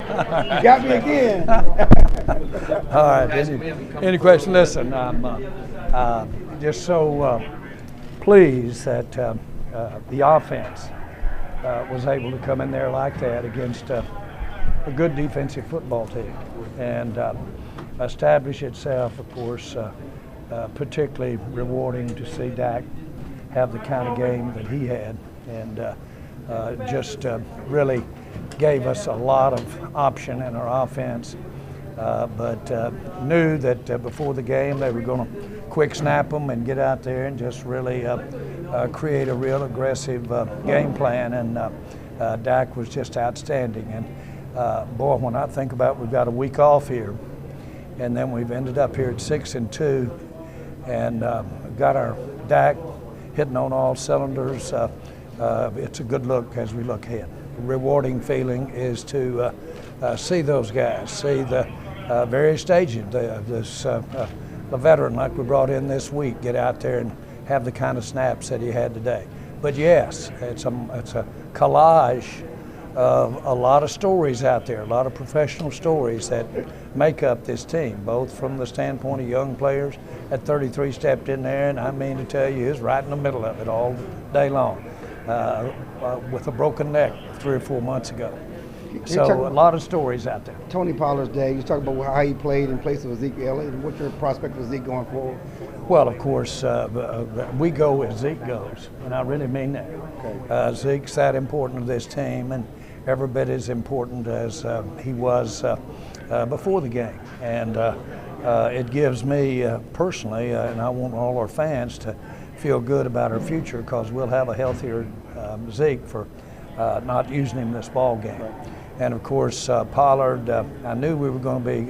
You got me again. All right. Any question? Listen, I'm just so pleased that the offense was able to come in there like that against a good defensive football team and establish itself, of course, particularly rewarding to see Dak have the kind of game that he had, and just really gave us a lot of option in our offense, but knew that before the game they were going to quick snap them and get out there and just really create a real aggressive game plan, and Dak was just outstanding. And boy, when I think about it, we've got a week off here, and then we've ended up here at 6-2, and got our Dak hitting on all cylinders. It's a good look as we look ahead. A rewarding feeling is to see those guys, see the various stages. The veteran like we brought in this week get out there and have the kind of snaps that he had today. But yes, it's a collage of a lot of stories out there, a lot of professional stories that make up this team, both from the standpoint of young players. At 33 stepped in there, and I mean to tell you, he's right in the middle of it all day long with a broken neck 3 or 4 months ago. So a lot of stories out there. Tony Pollard's day, you talk about how he played in place of Zeke Elliott, and what's your prospect for Zeke going forward? Well, of course, we go as Zeke goes, and I really mean that. Okay. Zeke's that important to this team, and every bit as important as he was before the game. And it gives me personally, and I want all our fans to feel good about our future, because we'll have a healthier Zeke for not using him this ball game. Right. And of course, Pollard, I knew we were going to be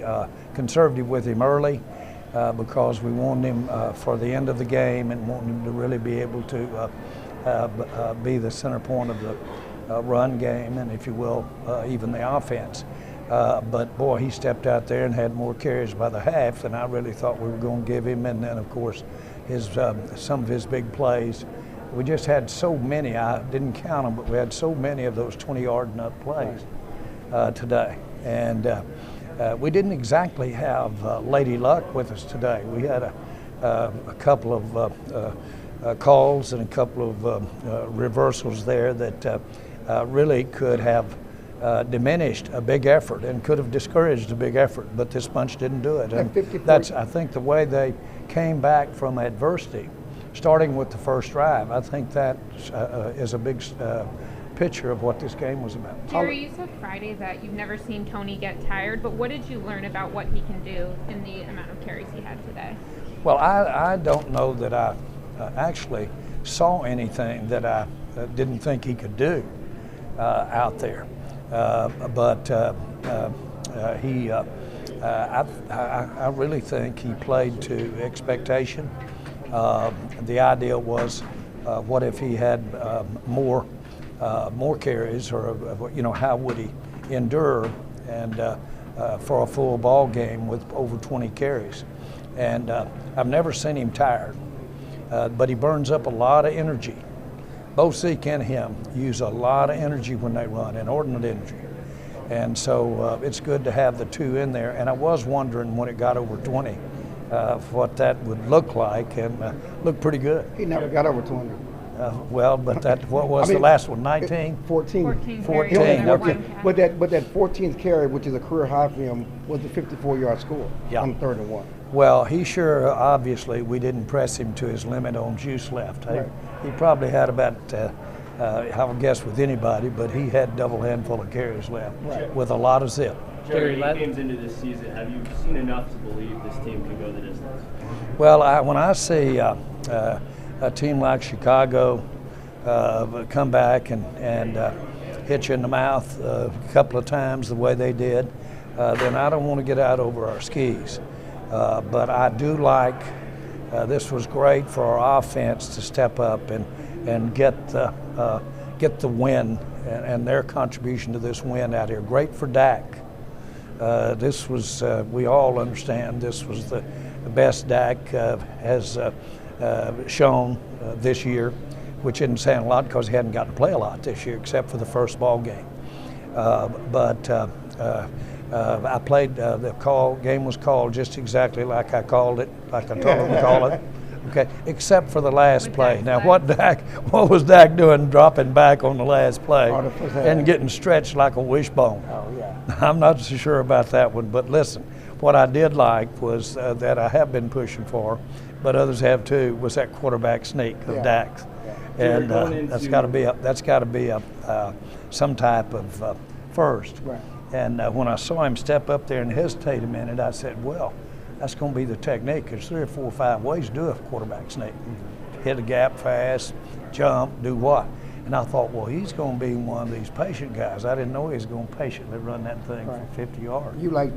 conservative with him early because we wanted him for the end of the game and wanted him to really be able to be the center point of the run game and, if you will, even the offense. But boy, he stepped out there and had more carries by the half than I really thought we were going to give him. And then, of course, some of his big plays. We just had so many. I didn't count them, but we had so many of those 20-yard and up plays today. And we didn't exactly have Lady Luck with us today. We had a couple of calls and a couple of reversals there that really could have diminished a big effort and could have discouraged a big effort, but this bunch didn't do it. And that's, I think, the way they came back from adversity, starting with the first drive. I think that is a big picture of what this game was about. Jerry, you said Friday that you've never seen Tony get tired, but what did you learn about what he can do in the amount of carries he had today? Well, I don't know that I actually saw anything that I didn't think he could do out there. But I really think he played to expectation. The idea was, what if he had more carries, or how would he endure and for a full ball game with over 20 carries? And I've never seen him tired, but he burns up a lot of energy. Both Zeke and him use a lot of energy when they run, inordinate energy. And so it's good to have the two in there. And I was wondering when it got over 20 what that would look like, and looked pretty good. He never got over 20. Well, but what was the last one, 19? 14. 14. Okay. But that 14th carry, which is a career high for him, was the 54-yard score on 3rd and 1. Well, he sure, obviously, we didn't press him to his limit on juice left. Right. He probably had about, I would guess with anybody, but he had double handful of carries left with a lot of zip. Jerry, 8 games into this season, have you seen enough to believe this team can go the distance? Well, when I see a team like Chicago come back and hit you in the mouth a couple of times the way they did, then I don't want to get out over our skis. But I do like, this was great for our offense to step up and get the win and their contribution to this win out here. Great for Dak. This was, we all understand, this was the best Dak has shown this year, which isn't saying a lot because he hadn't gotten to play a lot this year except for the first ball game. But I played, game was called just exactly like I called it, like I told them to call it. Okay, except for the last play. Now, what was Dak doing dropping back on the last play and getting stretched like a wishbone? Oh, yeah. I'm not so sure about that one, but listen, what I did like was that I have been pushing for, but others have too, was that quarterback sneak of Dak's. And that's got to be some type of first. Right. And when I saw him step up there and hesitate a minute, I said, well, that's going to be the technique. There's 3 or 4 or 5 ways to do a quarterback sneak. Hit a gap fast, jump, do what? And I thought, well, he's going to be one of these patient guys. I didn't know he was going to patiently run that thing for 50 yards. You like